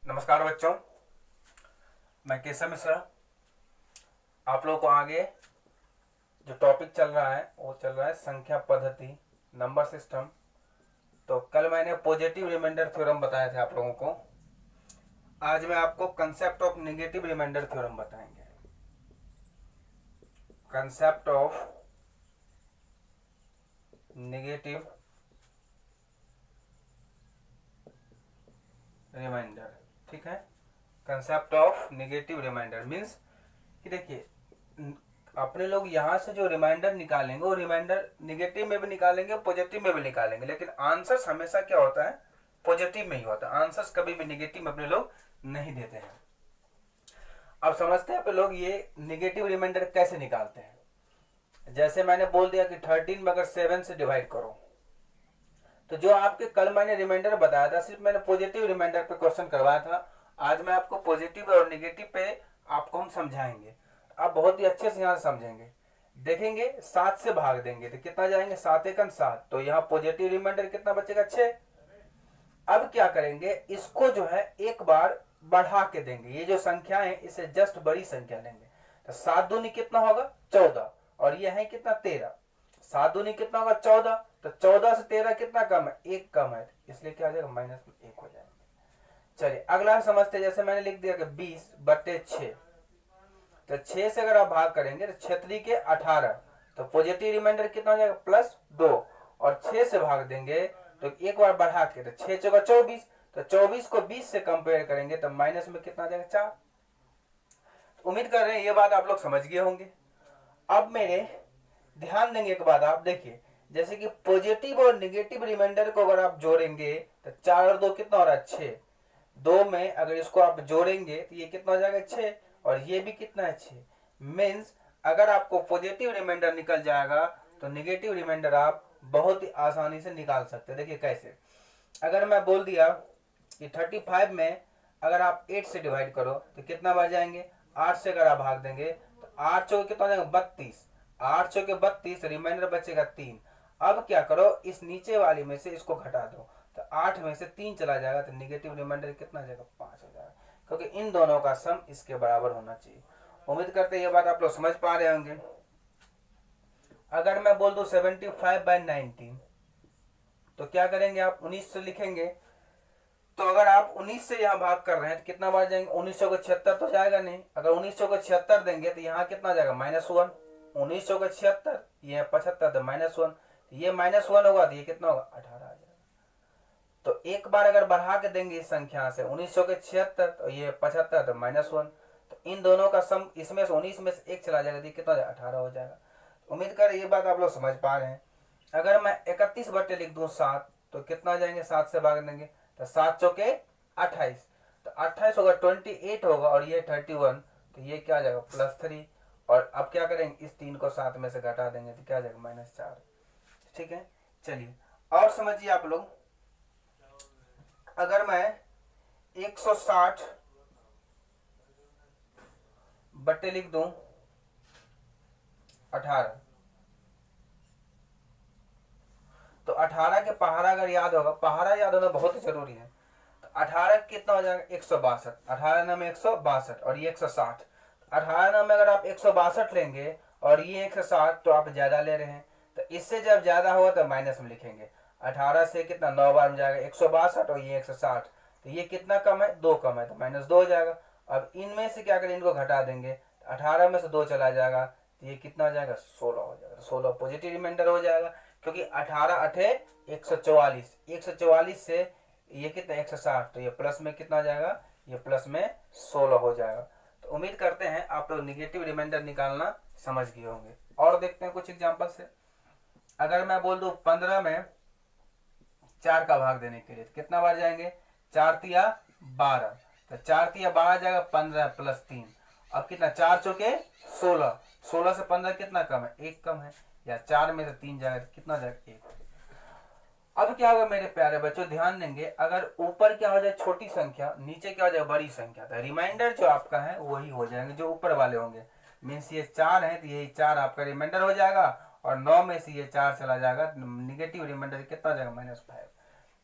नमस्कार बच्चों, मैं केशव मिश्रा। आप लोगों को आगे जो टॉपिक चल रहा है वो चल रहा है संख्या पद्धति, नंबर सिस्टम। तो कल मैंने पॉजिटिव रिमाइंडर थ्योरम बताया था आप लोगों को। आज मैं आपको concept of negative remainder theorem बताएंगे। कंसेप्ट ऑफ नेगेटिव रिमाइंडर, ठीक है। Concept of negative remainder means कि देखिए, अपने लोग यहाँ से जो रिमाइंडर निकालेंगे वो रिमाइंडर नेगेटिव में भी निकालेंगे, पॉजिटिव में भी निकालेंगे, लेकिन आंसर्स हमेशा क्या होता है, पॉजिटिव में ही होता है। आंसर्स कभी भी नेगेटिव में अपने लोग नहीं देते हैं। अब समझते हैं अपने लोग ये नेगेटिव रिमाइंडर कैसे निकालते हैं। जैसे मैंने बोल दिया कि 13 में अगर 7 से डिवाइड करो, तो जो आपके कल मैंने रिमाइंडर बताया था, सिर्फ मैंने पॉजिटिव रिमाइंडर पे क्वेश्चन करवाया था। आज मैं आपको पॉजिटिव और नेगेटिव पे आपको हम समझाएंगे। आप बहुत ही अच्छे से यहाँ से समझेंगे। देखेंगे 7 से भाग देंगे तो कितना जाएंगे, 7 एकम 7। तो यहाँ पॉजिटिव रिमाइंडर कितना बचेगा, 6। अब क्या करेंगे, इसको जो है एक बार बढ़ा के देंगे। ये जो संख्या है इसे जस्ट बड़ी संख्या लेंगे। तो 7 दूनी कितना होगा, 14, और ये है कितना, 13। 7 दूनी कितना होगा, 14। तो 14 से 13 कितना कम है, 1 कम है, इसलिए क्या हो जाएगा, माइनस में 1 हो जाएगा। चलिए अगला समझते। जैसे मैंने लिख दिया कि 20/6। तो 6 से अगर आप भाग करेंगे तो 6 के 18। तो पॉजिटिव रिमाइंडर कितना हो जाएगा, +2। और 6 से भाग देंगे तो एक बार बढ़ा के, तो 6 चौका 24। तो 24 को 20 से कंपेयर करेंगे तो माइनस में कितना आ जाएगा, 4। उम्मीद कर रहे हैं ये बात आप लोग समझ गए होंगे। अब मेरे ध्यान देंगे एक बात, आप देखिए, जैसे कि पॉजिटिव और नेगेटिव रिमाइंडर को अगर आप जोड़ेंगे तो 4 और 2 कितना हो रहा है, 6। 2 में अगर इसको आप जोड़ेंगे तो ये कितना हो जाएगा, 6। और ये भी कितना है, 6। मीन्स अगर आपको पॉजिटिव रिमाइंडर निकल जाएगा तो नेगेटिव रिमाइंडर आप बहुत ही आसानी से निकाल सकते हैं। देखिए कैसे, अगर मैं बोल दिया कि 35 में अगर आप 8 से डिवाइड करो तो कितना बार जाएंगे, 8 से अगर आप भाग देंगे तो 8 चौके कितना हो जाएगा, 32। 8 चौके 32, रिमाइंडर बचेगा 3। अब क्या करो, इस नीचे वाली में से इसको घटा दो, तो 8 में से 3 चला जाएगा तो नेगेटिव रिमाइंडर कितना जाएगा, 5 हो जाएगा। क्योंकि इन दोनों का सम इसके बराबर होना चाहिए। उम्मीद करते हैं ये बात आप लोग समझ पा रहे होंगे। अगर मैं बोल दूं 75/19, तो क्या करेंगे आप, 19 से लिखेंगे। तो अगर आप 19 से यहाँ भाग कर रहे हैं तो कितना बार जाएंगे, 1900 को 76 तो जाएगा नहीं। अगर 1900 को 76 देंगे तो यहाँ कितना जाएगा, -1। 1900 को 76, ये 75 तो -1। ये -1 होगा तो ये कितना होगा, 18 आ जाएगा। तो एक बार अगर बढ़ा के देंगे इस संख्या से 1900 के 76, तो ये 75 तो -1। तो इन दोनों का सम, इसमें से 19 में से 1 चला जाएगा तो कितना हो जाएगा, 18 हो जाएगा। उम्मीद कर ये बात आप लोग समझ पा रहे हैं। अगर मैं 31 बटे लिख दूं 7, तो कितना हो जाएंगे, 7 से भाग देंगे तो 7 चौके 28। तो 28 होगा, 28 होगा, और ये 31, तो ये क्या आ जाएगा, +3। और अब क्या करेंगे, इस 3 को 7 में से घटा देंगे तो क्या आ जाएगा, -4। ठीक है, चलिए और समझिए आप लोग। अगर मैं 160 बटे लिख दूं 18, तो 18 के पहाड़ा अगर याद होगा, पहाड़ा याद होना बहुत ही जरूरी है। तो 18 कितना हो जाएगा, 162। 18 में 162 और ये 160। 18 में अगर आप 162 लेंगे और ये 160, तो आप ज्यादा ले रहे हैं। तो इससे जब ज्यादा होगा तो माइनस में लिखेंगे। 18 से कितना 9 बार में जाएगा, 162 और ये 160। तो ये कितना कम है, 2 कम है, तो -2 हो जाएगा। अब इनमें से क्या करें, इनको घटा देंगे। 18 में से 2 चला जाएगा तो ये कितना हो जाएगा, 16 हो जाएगा। 16 पॉजिटिव रिमाइंडर हो जाएगा, क्योंकि 18 8 144। 144 से ये कितना, 160, तो ये प्लस में कितना आ जाएगा, ये प्लस में 16 हो जाएगा। तो उम्मीद करते हैं आप लोग नेगेटिव रिमाइंडर निकालना समझ गए होंगे। और देखते हैं कुछ एग्जांपल से। अगर मैं बोल दूं 15 में 4 का भाग देने के लिए तो कितना बार जाएंगे, 4 तिया 12। तो 4 तिया 12 आ जाएगा, 15 + 3। अब कितना, 4 चौके 16। 16 से 15 कितना कम है, 1 कम है, या 4 में से 3 जाएगा तो कितना जाएगा, 1। अब क्या होगा मेरे प्यारे बच्चों, ध्यान देंगे। अगर ऊपर क्या हो जाए, छोटी संख्या, नीचे क्या हो जाए, बड़ी संख्या, तो रिमाइंडर जो आपका है वही हो जाएंगे जो ऊपर वाले होंगे। मीन्स ये 4 है तो यही 4 आपका रिमाइंडर हो जाएगा, और 9 में से ये 4 चला जाएगा, निगेटिव रिमाइंडर कितना जाएगा, -5।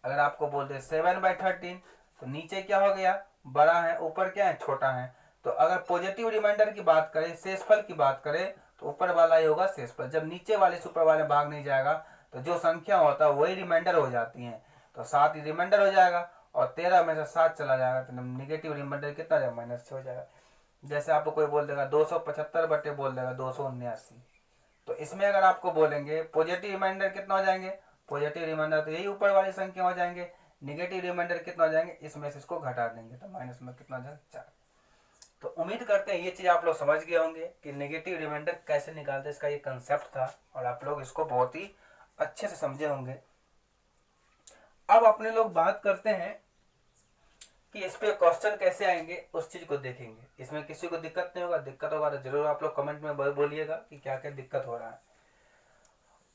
अगर आपको बोलते 7/13, तो नीचे क्या हो गया, बड़ा है, ऊपर क्या है छोटा है। तो अगर पॉजिटिव रिमाइंडर की बात करें, शेषफल की बात करें, तो ऊपर वाला ही होगा शेषफल। जब नीचे वाले से ऊपर वाले भाग नहीं जाएगा तो जो संख्या होता है वही रिमाइंडर हो जाती है। तो 7 ही रिमाइंडर हो जाएगा और 13 में से 7 चला जाएगा तो निगेटिव रिमाइंडर कितना जाएगा, -6 हो जाएगा। जैसे आपको कोई बोल देगा 275 बटे बोल देगा 279, तो इसमें अगर आपको बोलेंगे पॉजिटिव रिमाइंडर कितना हो जाएंगे, पॉजिटिव रिमाइंडर तो यही ऊपर वाली संख्या हो जाएंगे, निगेटिव रिमाइंडर कितना हो जाएंगे, इसमें से इसको घटा देंगे तो माइनस में कितना हो जाएगा 4। तो उम्मीद करते हैं ये चीज आप लोग समझ गए होंगे कि नेगेटिव रिमाइंडर कैसे निकालते हैं, इसका ये कंसेप्ट था और आप लोग इसको बहुत ही अच्छे से समझे होंगे। अब अपने लोग बात करते हैं कि इस पे क्वेश्चन कैसे आएंगे, उस चीज को देखेंगे। इसमें किसी को दिक्कत नहीं होगा, दिक्कत होगा तो जरूर आप लोग कमेंट में बोलिएगा कि क्या क्या दिक्कत हो रहा है।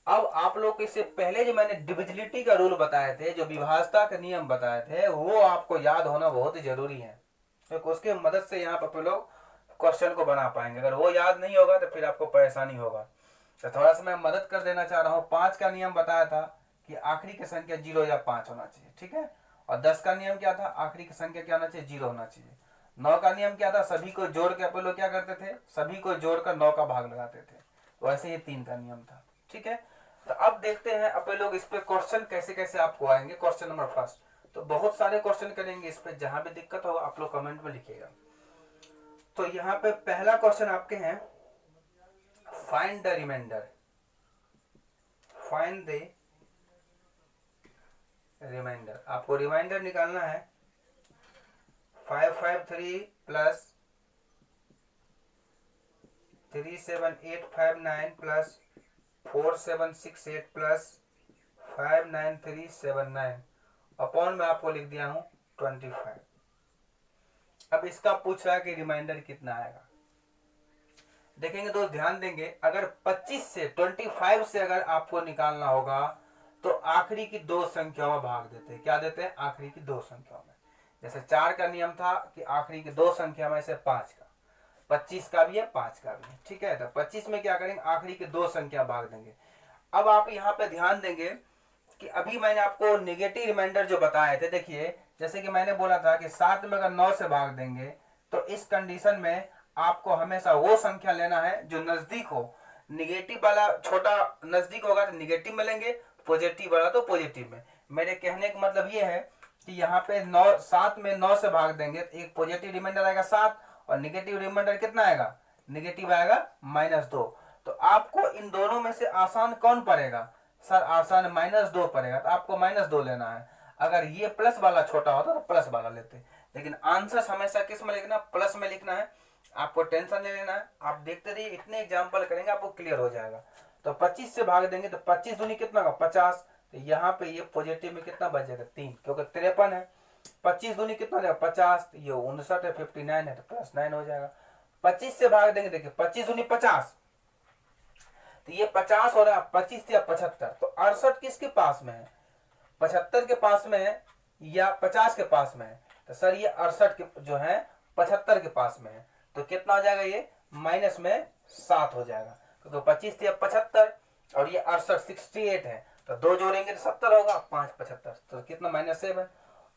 अब आप लोग को इससे पहले जो मैंने डिविजिबिलिटी का रूल बताए थे, जो विभाजता के नियम बताए थे, वो आपको याद होना बहुत ही जरूरी है, क्योंकि उसके मदद से यहाँ पर लोग क्वेश्चन को बना पाएंगे। अगर वो याद नहीं होगा तो फिर आपको परेशानी होगा। तो थोड़ा सा मैं मदद कर देना चाह रहा हूँ। 5 का नियम बताया था कि आखिरी की संख्या 0 या 5 होना चाहिए, ठीक है। और 10 का नियम क्या था, आखिरी की संख्या क्या होना चाहिए, 0 होना चाहिए। 9 का नियम क्या था, सभी को जोड़ के अपन लोग क्या करते थे, सभी को जोड़कर 9 का भाग लगाते थे। तो ऐसे ही 3 का नियम था, ठीक है। तो अब देखते हैं अपन लोग इस पे क्वेश्चन कैसे कैसे आपको आएंगे। क्वेश्चन नंबर फर्स्ट, तो बहुत सारे क्वेश्चन करेंगे इस पे, जहां भी दिक्कत होगा आप लोग कमेंट में लिखिएगा। तो यहाँ पे पहला क्वेश्चन आपके हैं, find the remainder, find the remainder. आपको रिमाइंडर निकालना है 553 प्लस 37859 प्लस 4768 प्लस 59379 अपॉन में आपको लिख दिया हूं 25। अब इसका पूछ रहा है कि रिमाइंडर कितना आएगा। देखेंगे दोस्त, ध्यान देंगे, अगर 25 से 25 से अगर आपको निकालना होगा तो आखिरी की 2 संख्याओं में भाग देते हैं। क्या देते हैं, आखिरी की 2 संख्याओं में। जैसे 4 का नियम था कि आखिरी की 2 संख्या में से 5 का, 25 का भी है 5 का भी है, ठीक है। तो 25 में क्या करेंगे, आखिरी की 2 संख्या भाग देंगे। अब आप यहाँ पे ध्यान देंगे कि अभी मैंने आपको नेगेटिव रिमाइंडर जो बताए थे, देखिए जैसे कि मैंने बोला था कि 7 में अगर 9 से भाग देंगे तो इस कंडीशन में आपको हमेशा वो संख्या लेना है जो नजदीक हो। निगेटिव वाला छोटा नजदीक होगा तो निगेटिव में लेंगे, पॉजिटिव वाला तो पॉजिटिव में। मेरे कहने का मतलब ये है कि यहाँ पे 7 में 9 से भाग देंगे तो एक पॉजिटिव रिमाइंडर आएगा 7 और निगेटिव रिमाइंडर कितना आएगा, निगेटिव आएगा -2। तो आपको इन दोनों में से आसान कौन पड़ेगा, सर आसान -2 पड़ेगा, तो आपको -2 लेना है। अगर ये प्लस वाला छोटा होता तो प्लस वाला लेते, लेकिन आंसर हमेशा किस में लिखना, प्लस में लिखना है। आपको टेंशन नहीं लेना है, आप देखते रहिए, इतने एग्जाम्पल करेंगे आपको क्लियर हो जाएगा। तो 25 से भाग देंगे तो 25 दूनी कितना का 50, तो यहाँ पे ये पॉजिटिव में कितना बचेगा 3, क्योंकि 53 है। 25 दूनी कितना जाएगा 50, तो ये 59 है, 59 है तो +9 हो जाएगा। 25 से भाग देंगे, देखिए 25 दूनी 50, तो ये 50 हो रहा है, 25 या 75, तो 68 किसके पास में है, 75 के पास में है या 50 के पास में है, तो सर ये 68 के जो है 75 के पास में है। तो कितना हो जाएगा, ये माइनस में 7 हो जाएगा, क्योंकि 25 या 75 और ये 68 68 है, तो 2 जोड़ेंगे तो 70 होगा, 5 75, तो कितना -7।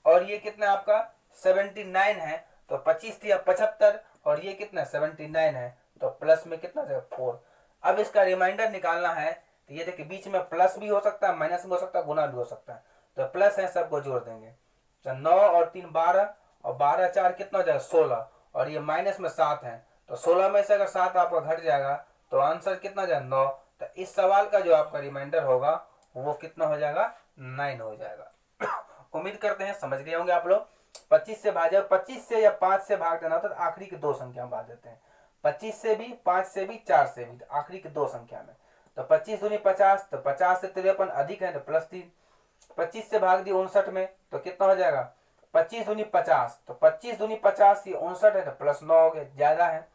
और ये कितना आपका 79 है, तो 25 या 75 और ये कितना 79 है, तो प्लस में कितना जाएगा 4। अब इसका रिमाइंडर निकालना है, तो ये देखिए बीच में प्लस भी हो सकता है, माइनस भी हो सकता है, गुना भी हो सकता है। तो प्लस है, सबको जोड़ देंगे, तो 9 और 3 12 और 12 4 कितना हो जाएगा 16 और ये माइनस में 7 है, तो 16 में से अगर 7 आपका घट जाएगा तो आंसर कितना जाएगा 9। तो इस सवाल का जो आपका रिमाइंडर होगा वो कितना हो जाएगा 9 हो जाएगा। उम्मीद करते हैं समझ गए होंगे आप लोग। 25 से भाग, 25 से या 5 से भाग देना होता है तो आखिरी की 2 संख्या में भाग देते हैं, 25 से भी 5 से भी 4 से भी, तो आखिरी की 2 संख्या में। तो 25 दूनी 50, तो 50 से 53 अधिक है तो +3। 25 से भाग दी 59 में तो कितना हो जाएगा 25 दूनी 50, तो 25 दूनी 50 ये 59 है तो +9 हो गया, ज्यादा है।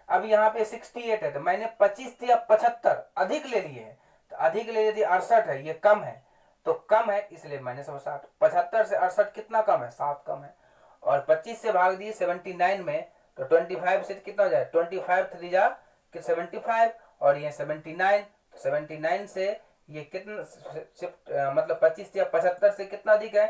अब यहाँ पे 68 है, तो मैंने 25 या 75 अधिक ले लिए है, तो अधिक ले लिए 68 है, ये कम है, तो कम है इसलिए -7। 75 से 68 कितना कम है, 7 कम है। और 25 से भाग दिए 79 में, तो 25 से कितना हो जाए 25 3 जा 75 और ये 79, 79 से ये कितना मतलब 25 या 75 से कितना अधिक है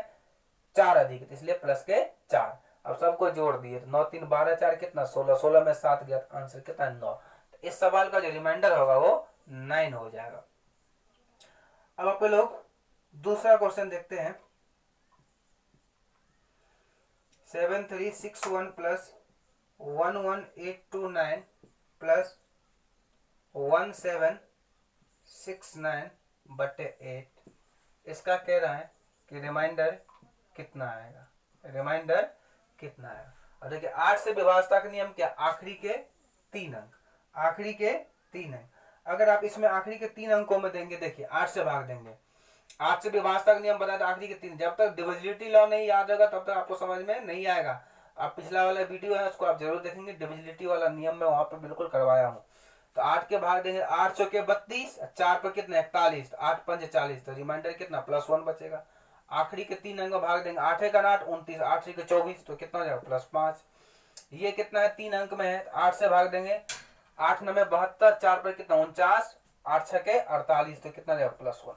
4 अधिक, इसलिए प्लस के 4। अब सबको जोड़ दिए तो 9 3 12 4 कितना 16, 16 में 7 गया, आंसर कितना 9। तो इस सवाल का जो रिमाइंडर होगा वो 9 हो जाएगा। अब आप लोग दूसरा क्वेश्चन देखते हैं। 7361 प्लस 11829 प्लस 1769 बटे 8, इसका कह रहा है कि रिमाइंडर कितना आएगा, रिमाइंडर कितना आएगा। और देखिए 8 से विभाजता का नियम क्या, आखिरी के 3 अंक, आखिरी के 3 अंक। अगर आप इसमें आखिरी के 3 अंकों में देंगे, देखिए 8 से भाग देंगे, 8 से विभाजता का नियम बताया था आखिरी के 3, जब तक डिविजिबिलिटी लॉ नहीं याद होगा तब तक आपको समझ में नहीं आएगा। आप पिछला वाला वीडियो है उसको आप जरूर देखेंगे, डिविजिबिलिटी वाला नियम मैं वहां पर बिल्कुल करवाया हूँ। तो 8 के भाग देंगे, 8 चौके 32, 4 पर कितना 41, 8 पंजे 40, तो रिमाइंडर कितना +1 बचेगा। आखिरी के 3 अंक भाग देंगे, 8 का 8 29, 8 के 24, तो कितना हो जाएगा +5। ये कितना है 3 अंक में है, 8 से भाग देंगे, 8 9 72, 4 पर कितना 49, 8 6 के 48, तो कितना जाएगा +1।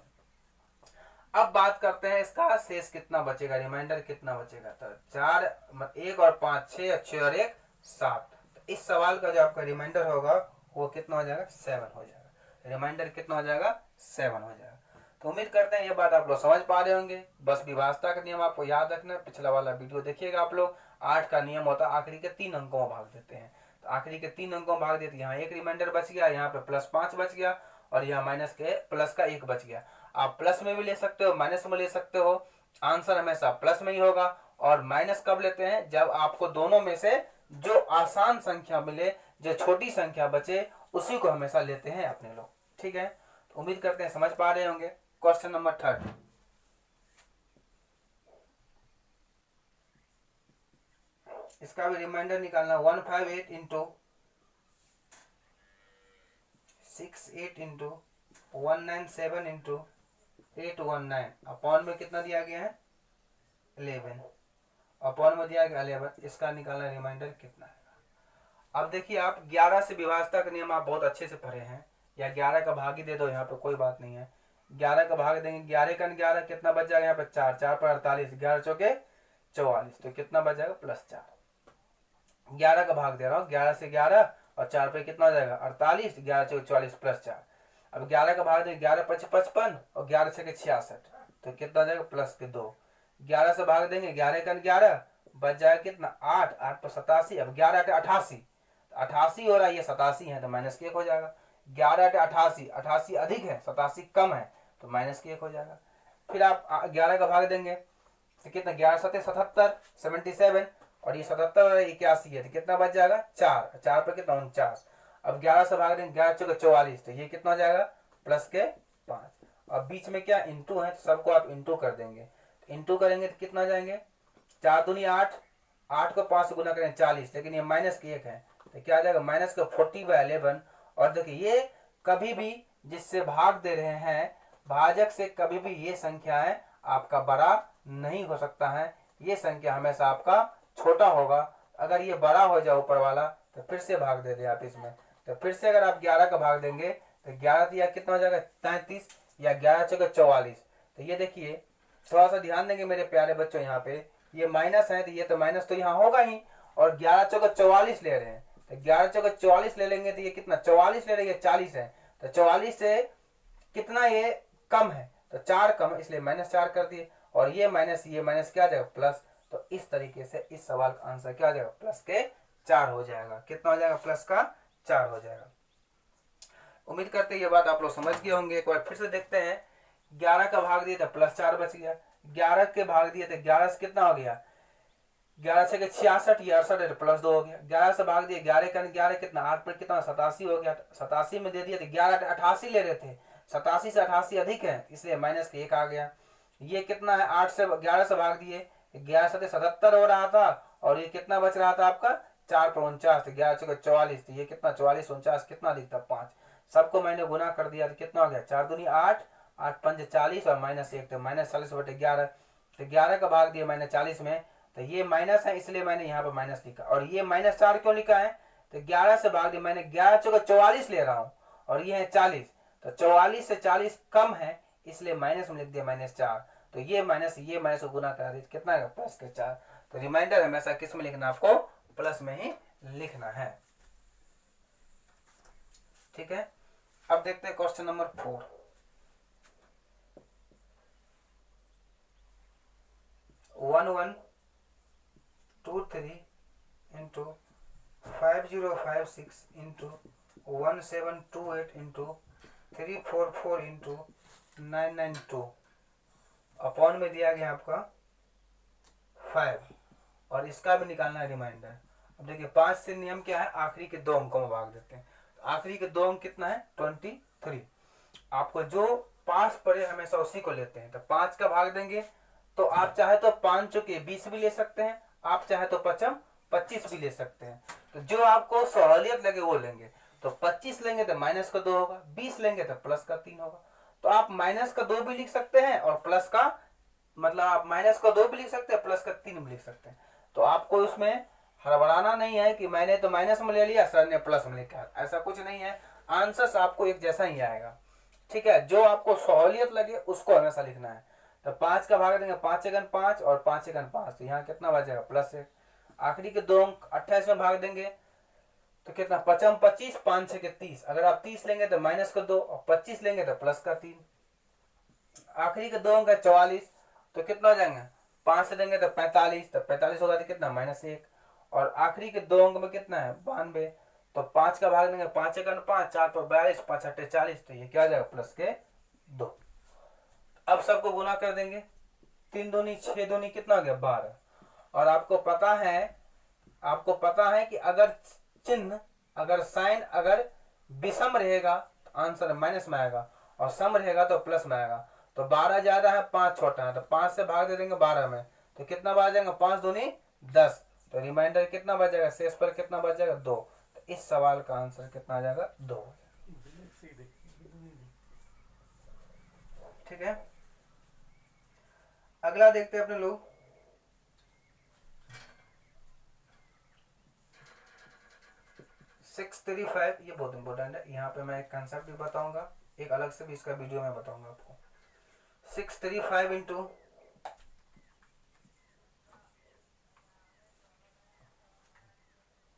अब बात करते हैं इसका शेष कितना बचेगा, रिमाइंडर कितना बचेगा। तो 4 1 और 5 6, 6 और 1 7। तो इस सवाल का जो आपका रिमाइंडर होगा वो कितना हो जाएगा 7 हो जाएगा। रिमाइंडर कितना हो जाएगा 7 हो जाएगा। तो उम्मीद करते हैं ये बात आप लोग समझ पा रहे होंगे। बस विभाजता का नियम आपको याद रखना है, पिछला वाला वीडियो देखिएगा आप लोग। 8 का नियम होता है आखिरी के 3 अंकों में भाग देते हैं, तो आखिरी के 3 अंकों में भाग देते, यहाँ एक रिमाइंडर बच गया, यहाँ पे +5 बच गया और यहाँ माइनस के प्लस का 1 बच गया। आप प्लस में भी ले सकते हो, माइनस में ले सकते हो, आंसर हमेशा प्लस में ही होगा। और माइनस कब लेते हैं, जब आपको दोनों में से जो आसान संख्या मिले, जो छोटी संख्या बचे, उसी को हमेशा लेते हैं अपने लोग। ठीक है, तो उम्मीद करते हैं समझ पा रहे होंगे। क्वेश्चन नंबर 3, इसका भी रिमाइंडर निकालना। 158 इंटू 68 इंटू 197 इंटू 819 अपॉन में कितना दिया गया है 11, अपॉन में दिया गया 11, इसका निकालना रिमाइंडर कितना है। अब देखिए आप 11 से विभाजता का नियम आप बहुत अच्छे से पढ़े हैं, या 11 का भाग ही दे दो, यहाँ पे कोई बात नहीं है। 11 का भाग देंगे, 11 का 11 कितना बच जाएगा, यहाँ पे 4, 4 पर 48, 11 चौके 44, तो कितना बच जाएगा +4। 11 का भाग दे रहा हूँ, 11 से 11 और 4 पे कितना हो जाएगा 48, 11 चौके 44 +4। अब 11 का भाग देंगे, 11 5 55 और 11 6 66, तो कितना हो जाएगा +2। 11 से भाग देंगे, 11 का 11 बच जाएगा कितना 8, 8 पर 87, अब 11 8 88, 88 हो रहा है, ये 87 है तो -1 हो जाएगा। 11 8 88, 88 अधिक है 87 कम है, तो -1 हो जाएगा। फिर आप 11 का भाग देंगे तो कितना 11 7 77, 77 और ये 77 और 81 है, तो कितना बच जाएगा 4, 4 पर कितना 49। अब 11 से भाग देंगे, 11 चौके 44, तो ये कितना हो जाएगा +5। अब बीच में क्या इंटू है, तो सबको आप इंटू कर देंगे, इंटू करेंगे तो कितना जाएंगे 4 दूनी 8, 8 को 5 से गुना करें 40, लेकिन ये -1 है, तो क्या आ जाएगा -40/11। और देखिए ये कभी भी जिससे भाग दे रहे हैं भाजक से कभी भी ये संख्या है आपका बड़ा नहीं हो सकता है, ये संख्या हमेशा आपका छोटा होगा। अगर ये बड़ा हो जाए ऊपर वाला तो फिर से भाग दे दे आप इसमें, तो फिर से अगर आप 11 का भाग देंगे तो 11 या कितना हो जाएगा 33 या 11 चौके 44। तो ये देखिए थोड़ा सा ध्यान देंगे मेरे प्यारे बच्चों, यहाँ पे ये माइनस है तो ये तो माइनस तो यहाँ होगा ही, और 11 चौके 44 ले रहे हैं, तो 11 चौके 44 ले लेंगे तो ये कितना 44 ले रहे हैं 40 है, तो 44 से कितना ये कम है, तो 4 कम है, इसलिए -4 कर दिए, और ये माइनस क्या आ जाएगा प्लस। तो इस तरीके से इस सवाल का आंसर क्या आ जाएगा +4 हो जाएगा। कितना हो जाएगा +4 हो जाएगा। उम्मीद करते हैं ये बात आप लोग समझ गए होंगे। एक बार फिर से देखते हैं, 11 का भाग दिया तो +4 बच गया, 11 के भाग दिए तो 11 से कितना हो गया 11 से 66, ये 68 +2 हो गया। 11 से भाग दिए, 11 का 11 कितना 8 पर कितना 87 हो गया, 87 में दे दिया तो 11 88 ले रहे थे, 87 से 88 अधिक है इसलिए -1 आ गया। ये कितना है 8 से 11 से भाग दिए, 11 से 77 हो रहा था, और ये कितना बच रहा था आपका 4 पर 49, तो 11 चौके 44, तो ये कितना 44 49 कितना दिखता 5, सबको मैंने गुना कर दिया तो कितना हो गया 4 दूनी 8, 8 पंजे 40 और -1, तो -40/11, तो 11 का भाग दिया -40 में, तो ये माइनस है इसलिए मैंने यहाँ पर माइनस लिखा। और ये -4 क्यों लिखा है, तो 11 से भाग दिया, मैंने 11 चौके 44 ले रहा हूँ और ये है 40, तो 44 से 40 कम है इसलिए माइनस में लिख दिया -4, तो ये माइनस को गुना कर दिया कितना है +4। तो रिमाइंडर हमेशा किस में लिखना, आपको प्लस में ही लिखना है। ठीक है, अब देखते हैं question number 4। 1123 into 5056 into 1728 into 344 into 992 upon में दिया गया आपका 5, और इसका भी निकालना है रिमाइंडर। अब देखिए 5 से नियम क्या है, आखिरी के 2 अंकों में भाग देते हैं। तो आखिरी के 2 अंक कितना है, 23। आपको जो 5 पड़े हमेशा उसी को लेते हैं। तो 5 का भाग देंगे तो आप चाहे तो 5 चौके 20 भी ले सकते हैं, आप चाहे तो 25 भी ले सकते हैं। तो जो आपको सहूलियत लगे वो लेंगे। तो 25 लेंगे तो माइनस का 2 होगा, 20 लेंगे तो प्लस का 3 होगा। तो आप माइनस का 2 भी लिख सकते हैं और प्लस का, मतलब आप माइनस का 2 भी लिख सकते हैं, प्लस का 3 भी लिख सकते हैं। तो आपको इसमें हड़बड़ाना नहीं है कि मैंने तो माइनस में ले लिया, सर ने प्लस में लिखा, ऐसा कुछ नहीं है। आंसर आपको एक जैसा ही आएगा। ठीक है, जो आपको सहूलियत लगे उसको हमेशा लिखना है। तो 5 का भाग देंगे, 5 एकन 5 और 5 एकन 5, तो यहाँ कितना बचेगा, +1। आखिरी के 2 अंक 28 में भाग देंगे तो कितना, 5 25, 5 6 30। अगर आप 30 लेंगे तो माइनस का 2 और 25 लेंगे तो प्लस का 3। आखिरी के 2 अंक 44, तो कितना हो जाएंगे, 5 से देंगे तो 45, तो 45 होगा तो कितना, -1। और आखिरी के 2 अंक में कितना है, 92। तो 5 का भाग देंगे, 5 एकन 5, 4 पर 42, 5 8 40, तो ये क्या हो जाएगा, +2। अब सबको गुना कर देंगे, 3 दूनी 6 दूनी कितना हो गया, 12। और आपको पता है कि अगर चिन्ह, अगर साइन अगर विषम रहेगा तो आंसर माइनस में आएगा, और सम रहेगा तो प्लस में आएगा। तो 12 ज्यादा है, 5 छोटा है, तो 5 से भाग दे देंगे 12 में, तो कितना बच जाएगा, 5 दूनी 10। तो रिमाइंडर कितना बचेगा, शेष पर कितना बच जाएगा, 2। तो इस सवाल का आंसर कितना आ जाएगा, 2। ठीक है, अगला देखते हैं अपने लोग। सिक्स 35, ये बहुत इंपॉर्टेंट है। यहाँ पे मैं एक कंसेप्ट भी बताऊंगा, एक अलग से भी इसका वीडियो में बताऊंगा आपको। 635 इंटू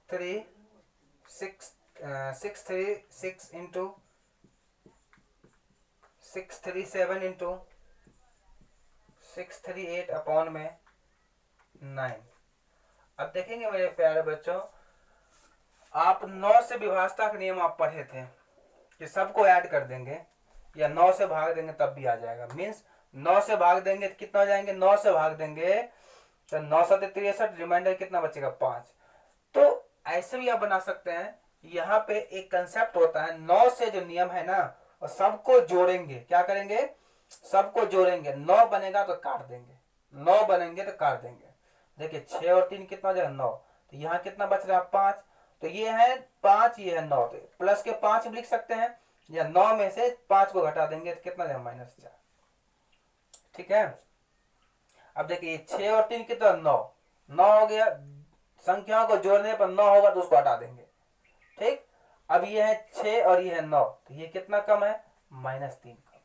636 इंटू 637 इंटू 638 अपॉन में 9। अब देखेंगे मेरे प्यारे बच्चों, आप 9 से विभाजता का नियम आप पढ़े थे कि सबको ऐड कर देंगे या 9 से भाग देंगे तब भी आ जाएगा। मीन्स 9 से भाग देंगे तो कितना हो जाएंगे, 9 से भाग देंगे तो 9 7 63, रिमाइंडर कितना बचेगा, 5। तो ऐसे भी आप बना सकते हैं। यहाँ पे एक कंसेप्ट होता है, 9 से जो नियम है ना, और सबको जोड़ेंगे, क्या करेंगे, सबको जोड़ेंगे। 9 बनेगा तो काट देंगे, 9 बनेंगे तो काट देंगे। देखिए 6 और 3 कितना हो जाएगा, 9। तो यहाँ कितना बच रहा है, 5। तो ये है 5, ये है 9, तो प्लस के 5 भी लिख सकते हैं, या 9 में से 5 को घटा देंगे तो कितना जाएगा, -4। ठीक है, अब देखिए 6 और 3 कितना, 9 हो गया। संख्याओं को जोड़ने पर 9 होगा तो उसको हटा देंगे। ठीक, अब ये है 6 और ये है 9, तो ये कितना कम है, -3 कम है।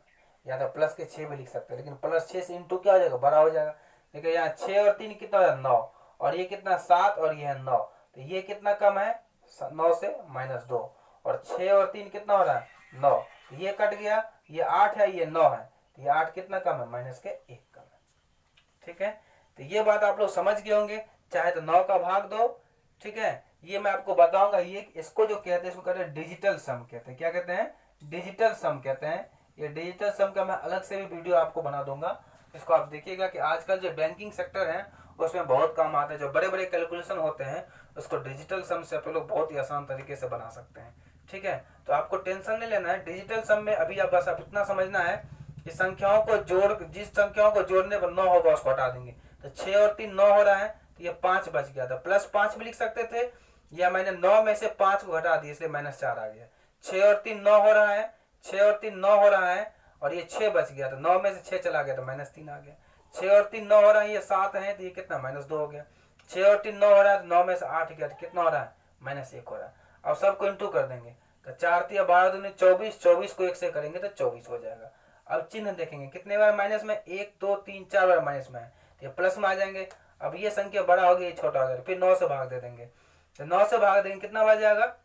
या तो प्लस के 6 भी लिख सकते हैं, लेकिन +6 से इंटू क्या हो जाएगा, बड़ा हो जाएगा। देखिए यहाँ 6 और 3 कितना है, 9, और ये कितना 7 और ये है 9, तो ये कितना कम है, 9 से -2। और 6 और 3 कितना हो रहा है, 9, तो ये कट गया, ये 8 है, ये 9 है, तो ये 8 कितना कम है, -1 कम है। ठीक है, तो ये बात आप लोग समझ गए होंगे। चाहे तो 9 का भाग दो। ठीक है, ये मैं आपको बताऊंगा। ये इसको जो कहते हैं, इसको कहते हैं डिजिटल सम कहते हैं। क्या कहते हैं, डिजिटल सम कहते हैं। ये डिजिटल सम का मैं अलग से भी वीडियो आपको बना दूंगा, इसको आप देखिएगा कि आजकल जो बैंकिंग सेक्टर है उसमें बहुत काम आता है। जो बड़े बड़े कैलकुलेशन होते हैं उसको डिजिटल सम से आप लोग बहुत ही आसान तरीके से बना सकते हैं। ठीक है, तो आपको टेंशन नहीं लेना है। डिजिटल सम में अभी आप बस इतना समझना है कि संख्याओं को जिस संख्याओं को जोड़ने पर 9 होगा उसको हटा देंगे। तो 6 और 3 9 हो रहा है, तो ये 5 बच गया था। +5 भी लिख सकते थे, या मैंने 9 में से 5 को घटा दिया इसलिए -4 आ गया। 6 और 3 9 हो रहा है, 6 और 3 9 हो रहा है, और ये 6 बच गया। तो 9 में से 6 चला गया तो -3 आ गया। 6 और 3 9 हो रहा है, ये 7 है, तो ये कितना, -2 हो गया। 6 और 3 9 हो रहा है, तो 9 में से 8 गया तो कितना हो रहा है, -1 हो रहा है। अब सबको इंटू कर देंगे, तो 4 3 12 दूनी 24, 24 को 1 से करेंगे तो 24 हो जाएगा। अब चिन्ह देखेंगे कितने बार माइनस में, 1 2 3 4 बार माइनस में है, तो ये प्लस में आ जाएंगे। अब ये संख्या बड़ा हो गया, ये छोटा हो गया, फिर 9 से भाग दे देंगे। तो 9 से भाग देंगे कितना बच जाएगा,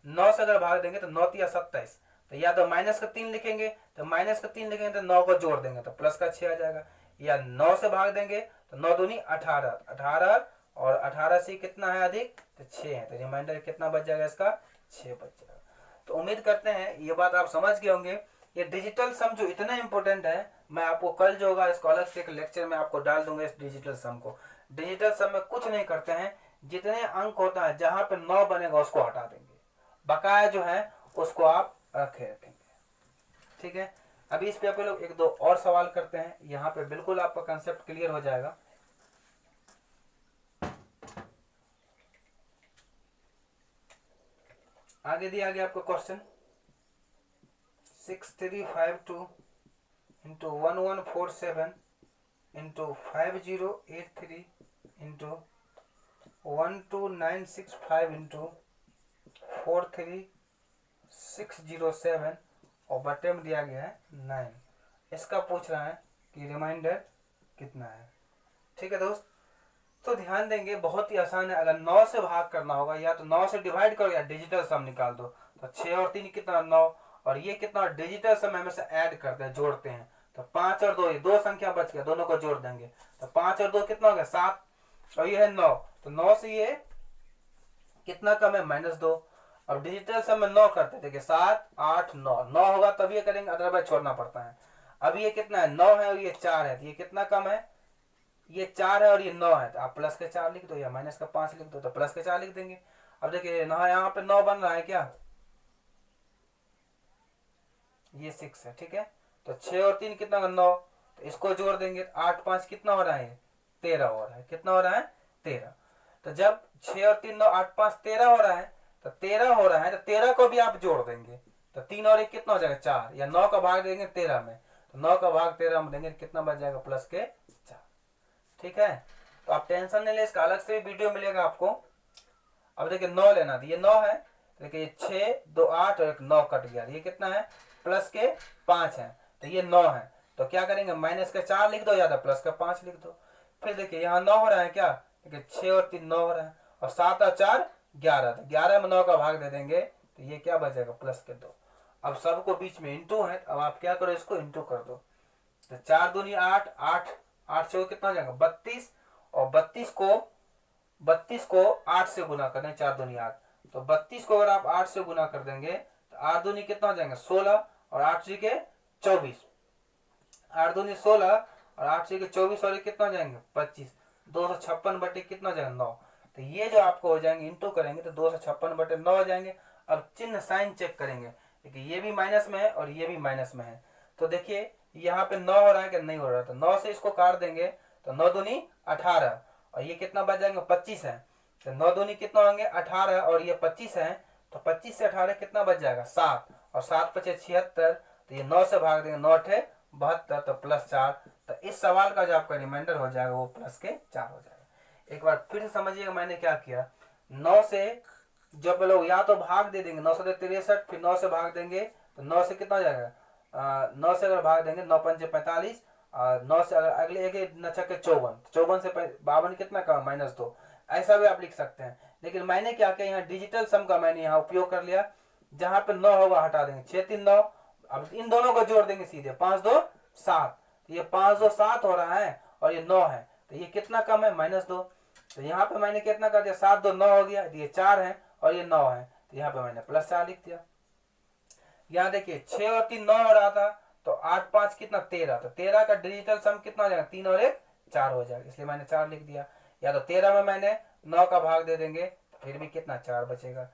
9 से अगर भाग देंगे तो 9 या 27, तो या तो माइनस का 3 लिखेंगे, तो माइनस का 3 लिखेंगे तो 9 को जोड़ देंगे तो प्लस का 6 आ जाएगा। या 9 से भाग देंगे तो 9 दूनी 18, 18 और 18 से कितना है अधिक, तो 6 है, तो रिमाइंडर कितना बच जाएगा इसका, 6 बच जाएगा। तो उम्मीद करते हैं ये बात आप समझ गए होंगे। ये डिजिटल सम जो इतना इंपॉर्टेंट है, मैं आपको कल जो होगा इसको अलग से एक लेक्चर में आपको डाल दूंगा इस डिजिटल सम को। डिजिटल सम में कुछ नहीं करते हैं, जितने अंक होता है जहां पे 9 बनेगा उसको हटा देंगे, बकाया जो है उसको आप रखेंगे। ठीक है, अभी इस पे आप लोग एक दो और सवाल करते हैं, यहाँ पे बिल्कुल आपका कंसेप्ट क्लियर हो जाएगा। आगे दिया गया आपको question 6352 into 1147 into 5083 into 12965 into 43607 और बटे में दिया गया है 9। इसका पूछ रहा है कि रिमाइंडर कितना है। ठीक है दोस्त, तो ध्यान देंगे बहुत ही आसान है। अगर 9 से भाग करना होगा या तो 9 से डिवाइड करो या डिजिटल सम निकाल दो। तो 6 और 3 कितना 9, और ये कितना डिजिटल सम में से ऐड करते हैं, जोड़ते हैं। तो 5 और 2, ये दो संख्या बच गया, दोनों को जोड़ देंगे तो 5 और 2 कितना हो गया 7, और ये है 9, तो 9 से ये कितना कम है -2। अब डिजिटल सम में 9 करते, देखिए 7 8 9, 9 होगा तभी ये करेंगे, अदरवाइज छोड़ना पड़ता है। अब ये कितना है 9 है और ये 4 है, तो ये कितना कम है, ये 4 है और ये 9 है, तो आप प्लस के 4 लिख दो या माइनस का 5 लिख दो, तो प्लस के 4 लिख देंगे। अब देखिए यहाँ पे 9 बन रहा है क्या, ये 6 है। ठीक है, तो 6 और 3 कितना 9, तो इसको जोड़ देंगे, 8 5 कितना हो रहा है 13 हो रहा है, कितना हो रहा है 13। तो जब 6 और 3 9 8 5 13 हो रहा है, तो 13 हो रहा है, तो 13 को भी आप जोड़ देंगे, तो 3 और 1 कितना हो जाएगा 4, या 9 का भाग देंगे 13 में, तो 9 का भाग 13 में देंगे, कितना बच जाएगा प्लस के 4। ठीक है, तो आप टेंशन नहीं ले, इसका अलग से वीडियो मिलेगा आपको। अब देखिए 9 लेना, ये 9 है, देखिए 6 2 8 और एक 9 कट गया, ये कितना है प्लस के 5 है, तो ये 9 है, तो क्या करेंगे माइनस के 4 लिख दो या तो प्लस का 5 लिख दो। फिर देखिए यहाँ 9 हो रहा है क्या, देखिए 6 और 3 9 हो रहा है, और 7 और 4 11, तो 11 में 9 का भाग दे देंगे, तो ये क्या बचेगा प्लस के 2। अब सबको बीच में इंटू है, अब आप क्या करो इसको इंटू कर दो, तो 4 दूनी 8 8 8 से कितना हो जाएगा 32, और 32 को 8 से गुना करना है, 4 दूनी 8, तो 32 को अगर आप 8 से गुना कर देंगे तो 8 दूनी कितना हो जाएंगे 16, और 8 से के 24, 8 दूनी 16 और 8 से के 24 और कितना हो जाएंगे 25, 256 बटे कितना हो जाएगा 9। तो ये जो आपको हो जाएंगे इंटू करेंगे तो 256 बटे 9 हो जाएंगे। अब चिन्ह साइन चेक करेंगे, देखिए ये भी माइनस में है और ये भी माइनस में है, तो देखिए यहाँ पे 9 हो रहा है कि नहीं हो रहा है, तो 9 से इसको काट देंगे तो 9 दूनी 18, और ये कितना बच जाएंगे 25 है, तो 9 दूनी कितना होंगे 18 और ये 25 है, तो 25 से 18 कितना बच जाएगा 7, और 7 5 76, तो ये 9 से भाग देंगे 9 8 72, तो प्लस 4। तो इस सवाल का जो आपका रिमाइंडर हो जाएगा वो प्लस के 4 हो जाएगा। एक बार फिर समझिएगा मैंने क्या किया, 9 से जब लोग या तो भाग दे देंगे 9 से 63, फिर 9 से भाग देंगे तो 9 से कितना हो जाएगा 9 से अगर भाग देंगे 9 5 45, 9 से अगर अगले एक नचक के 54 से 52 कितना का -2, ऐसा भी आप लिख सकते हैं। लेकिन मैंने क्या किया यहाँ डिजिटल सम का मैंने यहाँ उपयोग कर लिया, जहां पे 9 होगा हटा देंगे 6 3 9, अब इन दोनों को जोड़ देंगे सीधे 5 2 7, तो ये 5 2 7 हो रहा है और ये 9 है, तो ये कितना कम है -2, तो यहाँ पे मैंने कितना कर दिया 7 2 9 हो गया, ये 4 है और ये 9 है, तो यहाँ पे मैंने प्लस 4 लिख दिया। यहाँ देखिए 6 और 3 9 हो रहा था, तो 8 5 कितना 13, तो 13 का डिजिटल सम कितना हो जाएगा 3 और 1 4 हो जाएगा, इसलिए मैंने 4 लिख दिया। या तो 13 में मैंने 9 का भाग दे देंगे तो फिर भी कितना 4 बचेगा।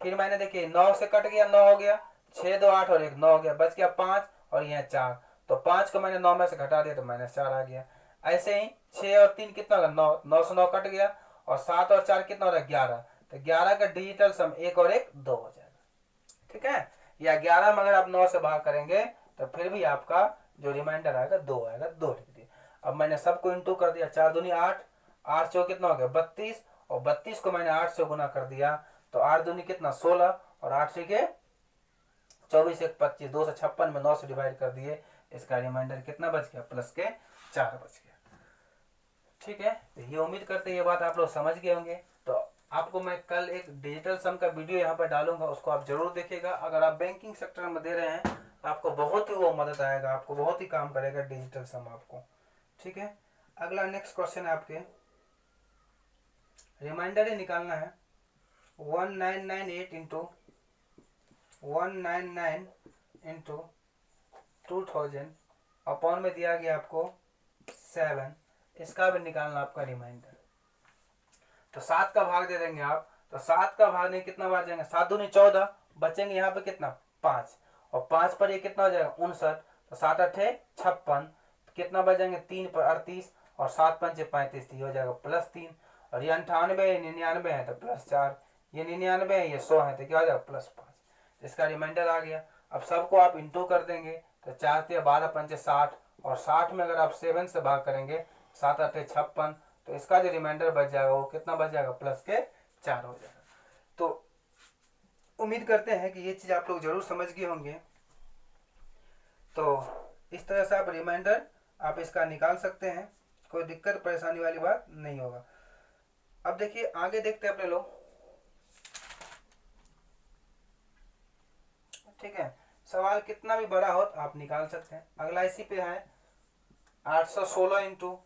फिर मैंने देखिए 9 से कट गया 9 हो गया, 6 2 8 और 1 9 हो गया, बच गया 5 और यह 4, तो 5 को मैंने 9 में से घटा दिया तो -4 आ गया। ऐसे ही 6 और 3 कितना होगा 9, 9 से 9 कट गया, और 7 और 4 कितना हो रहा है 11, तो 11 का डिजिटल सम 1 और 1 2 हो जाएगा। ठीक है, या 11 में अगर आप 9 से भाग करेंगे तो फिर भी आपका जो रिमाइंडर आएगा 2 आएगा, 2 लिख दिया। अब मैंने सबको इंटू कर दिया, 4 दूनी 8, 8 से कितना हो गया 32, और 32 को मैंने 8 से गुना कर दिया, तो 8 दूनी कितना 16, और 8 से के 24 1 25, 256 में 9 से डिवाइड कर दिए, इसका रिमाइंडर कितना बच गया प्लस के 4 बच गया। ठीक है, तो ये उम्मीद करते हैं ये बात आप लोग समझ गए होंगे। तो आपको मैं कल एक डिजिटल सम का वीडियो यहाँ पर डालूंगा, उसको आप जरूर देखिएगा। अगर आप बैंकिंग सेक्टर में दे रहे हैं तो आपको बहुत ही वो मदद आएगा, आपको बहुत ही काम करेगा डिजिटल सम आपको। ठीक है, अगला नेक्स्ट क्वेश्चन है आपके, रिमाइंडर ही निकालना है। 1998 इंटू 199 इंटू 2000 अपॉन में दिया गया आपको 7, इसका भी निकालना आपका रिमाइंडर। तो 7 का भाग दे देंगे आप, तो 7 का भाग नहीं कितना बार जाएंगे, 7 दूनी 14, बचेंगे यहाँ पे कितना 5, और 5 पर ये कितना हो जाएगा 59, तो 7 अठे 56, कितना बचेंगे 3 पर 38, और 7 पंचे 35, तो ये हो जाएगा +3, और ये 98 99 है तो +4, ये 99 है ये 100 है तो क्या हो जाएगा +5, इसका रिमाइंडर आ गया। अब सबको आप इंटू कर देंगे तो 4 से 12 पंचे 60, और 60 में अगर आप 7 से भाग करेंगे 7 अठे 56, तो इसका जो रिमाइंडर बच जाएगा वो कितना बच जाएगा +4 हो जाएगा। तो उम्मीद करते हैं कि ये चीज आप लोग जरूर समझ गए होंगे। तो इस तरह से आप रिमाइंडर आप इसका निकाल सकते हैं, कोई दिक्कत परेशानी वाली बात नहीं होगा। अब देखिए आगे देखते हैं अपने लोग। ठीक है, सवाल कितना भी बड़ा हो तो आप निकाल सकते हैं। अगला इसी पे है 816 इंटू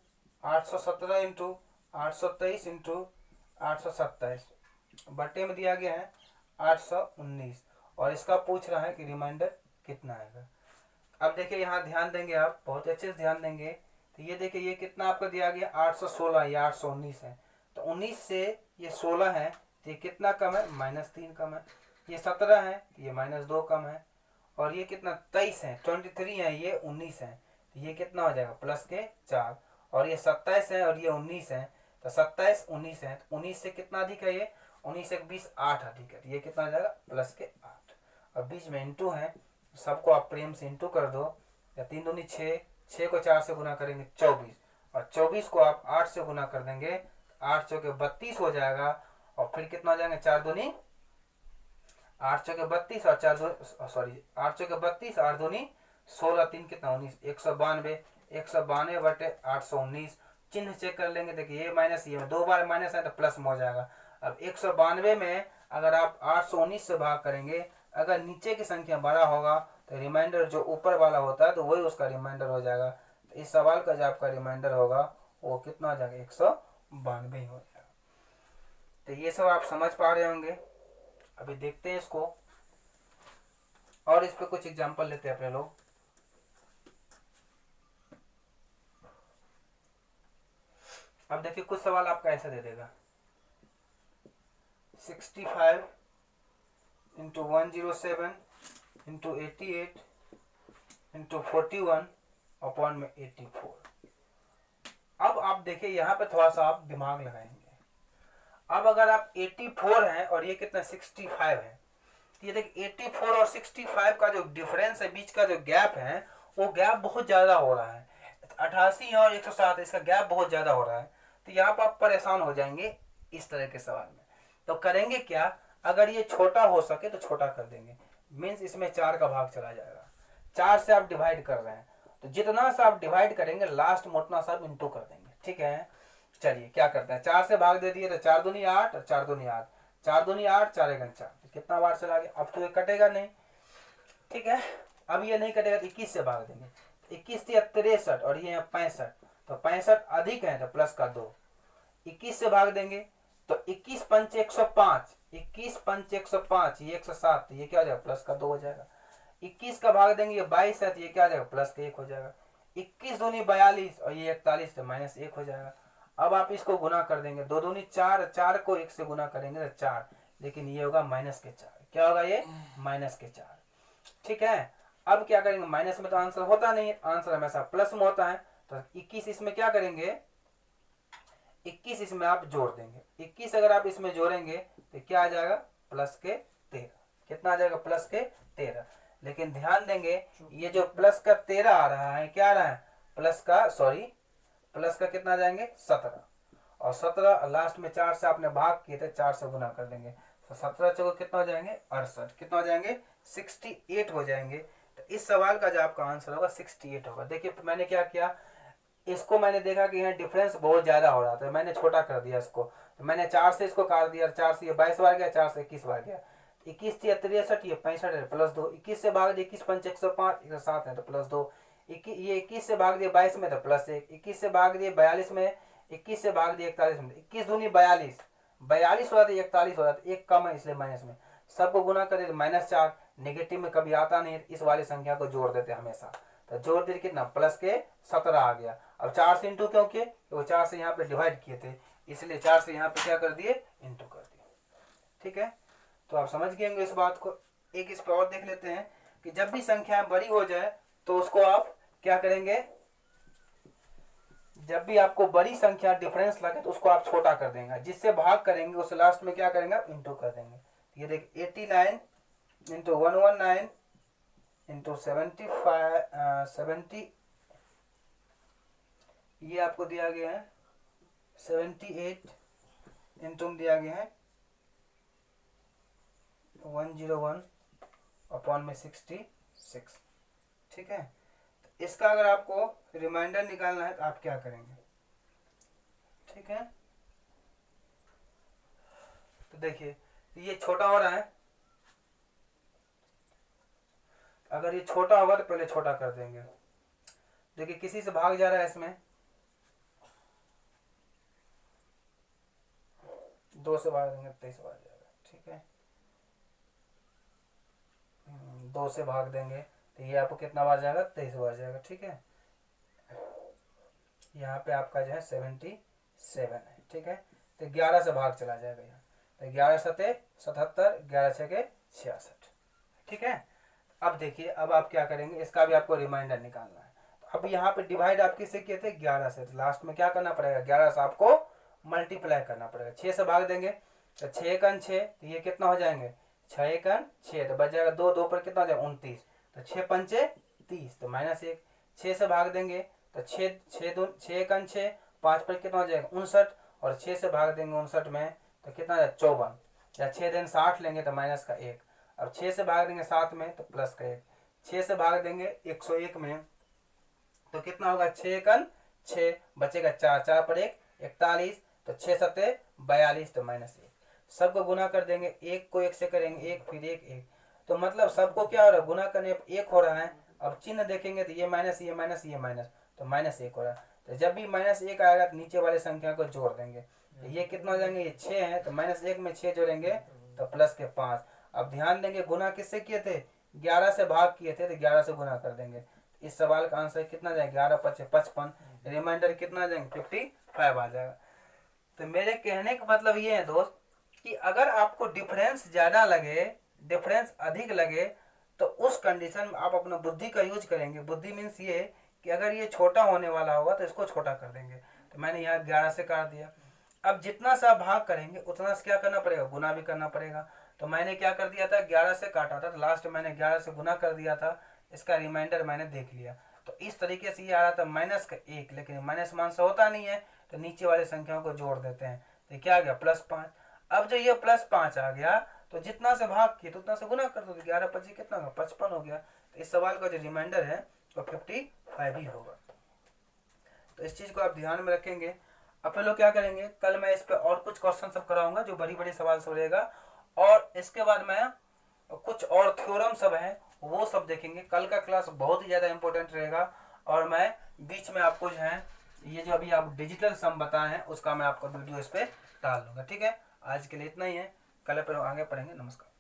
817 इंटू 823 इंटू 827 बटे में दिया गया है 819, और इसका पूछ रहा है कि रिमाइंडर कितना आएगा। अब देखिए यहाँ ध्यान देंगे आप, बहुत अच्छे से ध्यान देंगे। तो ये देखिए ये कितना आपको दिया गया 816, या 819 है, तो 19 से ये 16 है तो ये कितना कम है -3 कम है, ये 17 है ये -2 कम है, और ये कितना 23 है 23 है ये 19 है, तो ये कितना हो जाएगा +4, और ये 27 है और ये 19 है, तो 27 19 है, तो 19 से कितना अधिक है ये 19 से 20 8 अधिक है, तो ये कितना हो जाएगा +8, और बीच में इंटू है, सबको आप प्रेम से इंटू कर दो, या 3 दूनी 6, 6 को 4 से गुना करेंगे 24, और 24 को आप 8 से गुना कर देंगे 8 चौके 32 हो जाएगा, और फिर कितना हो जाएंगे 4 दूनी 8 चौके 32 और 4 सॉरी 8 चौके 32 8 दूनी 16 3 कितना 19 192, 192 बटे 819, चिन्ह चेक कर लेंगे। देखिए ये माइनस ये 2 बार माइनस है तो प्लस में हो जाएगा। अब 192 में अगर आप 819 से भाग करेंगे, अगर नीचे की संख्या बड़ा होगा तो रिमाइंडर जो ऊपर वाला होता है तो वही उसका रिमाइंडर हो जाएगा। तो इस सवाल का जो आपका रिमाइंडर होगा वो कितना हो जाएगा 192 हो जाएगा। तो ये सब आप समझ पा रहे होंगे। अभी देखते हैं इसको, और इस पे कुछ एग्जांपल लेते हैं अपने लोग। अब देखिए कुछ सवाल आपका ऐसा दे देगा 65 इंटू 107 इंटू 88 इंटू 41 अपॉन में 84। अब आप देखिए यहाँ पे थोड़ा सा आप दिमाग लगाएंगे। अब अगर आप 84 है और ये कितना 65 है, तो ये देखिए 84 और 65 का जो डिफरेंस है, बीच का जो गैप है, वो गैप बहुत ज्यादा हो रहा है। 88 और 107 इसका गैप बहुत ज्यादा हो रहा है। तो यहाँ पर आप परेशान हो जाएंगे इस तरह के सवाल में। तो करेंगे क्या, अगर ये छोटा हो सके तो छोटा कर देंगे, मीन्स इसमें 4 का भाग चला जाएगा। 4 से आप डिवाइड कर रहे हैं तो जितना सा आप डिवाइड करेंगे लास्ट में उतना सा आप इंटू कर देंगे। ठीक है, चलिए क्या करते हैं, 4 से भाग दे दिए तो 4 दूनी 8 और 4 दूनी 8, 4 दूनी 8 4 1 4, कितना बार चला गया। अब तो ये कटेगा नहीं। ठीक है, अब ये नहीं कटेगा तो 21 से भाग देंगे, 21 से 63 और ये 65, तो 65 अधिक है तो प्लस का 2, 21 से भाग देंगे तो 21 पंच 105, 21 पंच 105 ये 107, ये क्या हो जाएगा प्लस का 2 हो जाएगा। 21 का भाग देंगे ये 22 है तो ये क्या हो जाएगा प्लस का 1 हो जाएगा। 21 दूनी 42 और ये 41 तो -1 हो जाएगा। अब आप इसको गुना कर देंगे, 2 दूनी 4, 4 को 1 से गुना करेंगे तो 4, लेकिन ये होगा -4। क्या होगा ये -4। ठीक है, अब क्या करेंगे, माइनस में तो आंसर होता नहीं है, आंसर हमेशा प्लस में होता है। तो 21 इसमें क्या करेंगे, 21 इसमें आप जोड़ देंगे। 21 अगर आप इसमें जोड़ेंगे तो क्या आ जाएगा +13। कितना आ जाएगा +13। लेकिन ध्यान देंगे ये जो +13 आ रहा है, क्या आ रहा है प्लस का कितना आ जाएंगे 17, और 17 लास्ट में 4 से आपने भाग किए थे, 4 से गुना कर देंगे तो 17 चौको कितना हो जाएंगे 68, कितना हो जाएंगे 68 हो जाएंगे। तो इस सवाल का जो आपका आंसर होगा 68 होगा। देखिए मैंने क्या किया, इसको मैंने देखा कि यहाँ डिफरेंस बहुत ज़्यादा हो रहा था, मैंने छोटा कर दिया इसको। तो मैंने 4 से इसको काट दिया, 4 से ये 22 बार गया, 4 से 21 बार गया। 21 से 63, ये 65 है प्लस 2। 21 से भाग दिया 21 पंच 105, 107 है तो प्लस 2। ये 21 से भाग दिया 22 में तो प्लस 1। 21 से भाग दिया 42 में, 21 से भाग दिया 41 में, 21 दूनी 42, 42 हो रहा था 41 हो रहा था, एक कम है इसलिए माइनस में। सबको गुना कर देते -4, नेगेटिव में कभी आता नहीं, इस वाली संख्या को जोड़ देते हमेशा। तो जोड़ दिए कितना, प्लस के 17 आ गया। अब 4 से इंटू क्यों किए, वो 4 से यहाँ पे डिवाइड किए थे, इसलिए 4 से यहाँ पे क्या कर दिए, इंटू कर दिए। ठीक है, तो आप समझ गए होंगे इस बात को। एक इस पे और देख लेते हैं कि जब भी संख्या बड़ी हो जाए तो उसको आप क्या करेंगे, जब भी आपको बड़ी संख्या डिफरेंस लगे तो उसको आप छोटा कर देंगे, जिससे भाग करेंगे उसे लास्ट में क्या करेंगे, इंटू कर देंगे। ये देख 89 इंटू 119 इंटू 70, ये आपको दिया गया है 78 इंटू दिया गया है 101 अपॉन में 66। ठीक है, तो इसका अगर आपको रिमाइंडर निकालना है तो आप क्या करेंगे। ठीक है, तो देखिए ये छोटा हो रहा है, अगर ये छोटा होगा तो पहले छोटा कर देंगे। देखिए किसी से भाग जा रहा है, इसमें 2 से भाग देंगे 23 बार जाएगा। ठीक है, 2 से भाग देंगे तो ये आपको कितना बार जाएगा, 23 बार जाएगा। ठीक है, यहाँ पे आपका जो है 77 है। ठीक है, तो 11 से भाग चला जाएगा यहाँ, तो 11 सते 77, 11 छके 66। ठीक है, अब देखिए अब आप क्या करेंगे, इसका भी आपको रिमाइंडर निकालना है। तो अब यहाँ पे डिवाइड आप किससे किए थे, 11 से, तो लास्ट में क्या करना पड़ेगा, 11 से आपको मल्टीप्लाई करना पड़ेगा। 6 से भाग देंगे तो 6 कन 6, तो ये कितना हो जाएंगे, 6 कन 6, तो बच जाएगा 2, 2 पर कितना हो जाएगा 29, तो 6 पंचे 30, तो -1। 6 से भाग देंगे तो 6 कन 6, 5 पर कितना हो जाएगा 59, और 6 से भाग देंगे 59 में तो कितना हो जाएगा 54, या 6 दिन 60 लेंगे तो माइनस का 1। अब 6 से भाग देंगे 7 में तो प्लस का 1। 6 से भाग देंगे 101 में तो कितना होगा, 6 कन 6, बचेगा 4, 4 पर 1 41, तो 6 सते 42, तो -1। सबको गुना कर देंगे, 1 को 1 से करेंगे 1, फिर 1 1, तो मतलब सबको क्या हो रहा है, गुना करने पर 1 हो रहा है। अब चिन्ह देखेंगे तो ये माइनस ये माइनस ये माइनस, तो -1 हो रहा है। तो जब भी -1 आएगा तो नीचे वाले संख्या को जोड़ देंगे, तो ये कितना हो जाएंगे, ये 6 है, तो -1 में 6 जोड़ेंगे तो प्लस के 5। अब ध्यान देंगे गुना किससे किए थे, 11 से भाग किए थे, तो 11 से गुना कर देंगे। इस सवाल का आंसर कितना जाएगा, 11 × 5 = 55, रिमाइंडर कितना जाएंगे 55 आ जाएगा। तो मेरे कहने का मतलब ये है दोस्त कि अगर आपको डिफरेंस ज़्यादा लगे, डिफरेंस अधिक लगे, तो उस कंडीशन में आप अपना बुद्धि का यूज करेंगे। बुद्धि मीन्स ये कि अगर ये छोटा होने वाला होगा तो इसको छोटा कर देंगे। तो मैंने यहाँ 11 से काट दिया। अब जितना सा भाग करेंगे उतना से क्या करना पड़ेगा, गुना भी करना पड़ेगा। तो मैंने क्या कर दिया था, 11 से काटा था, तो लास्ट मैंने 11 से गुना कर दिया था, इसका रिमाइंडर मैंने देख लिया। तो इस तरीके से ये आ रहा था -1, लेकिन माइनस मान से होता नहीं है, तो नीचे वाले संख्याओं को जोड़ देते हैं, तो क्या आ गया +5। अब जो ये +5 आ गया तो जितना से भाग किए तो उतना से गुना कर दो, 11 × 25 कितना होगा, 55 हो गया। तो इस सवाल का जो रिमाइंडर है वो 55 ही होगा। तो इस चीज़ को आप ध्यान में रखेंगे। अब लोग क्या करेंगे, कल मैं इस पर और कुछ क्वेश्चन सब कराऊंगा जो बड़ी बड़ी सवाल सब रहेगा, और इसके बाद मैं कुछ और थ्योरम सब हैं वो सब देखेंगे। कल का क्लास बहुत ही ज़्यादा इंपॉर्टेंट रहेगा, और मैं बीच में आपको जो है ये जो अभी आप डिजिटल सम बताए हैं उसका मैं आपको वीडियो इस पर डाल दूंगा। ठीक है, आज के लिए इतना ही है, कल पर आगे पढ़ेंगे। नमस्कार।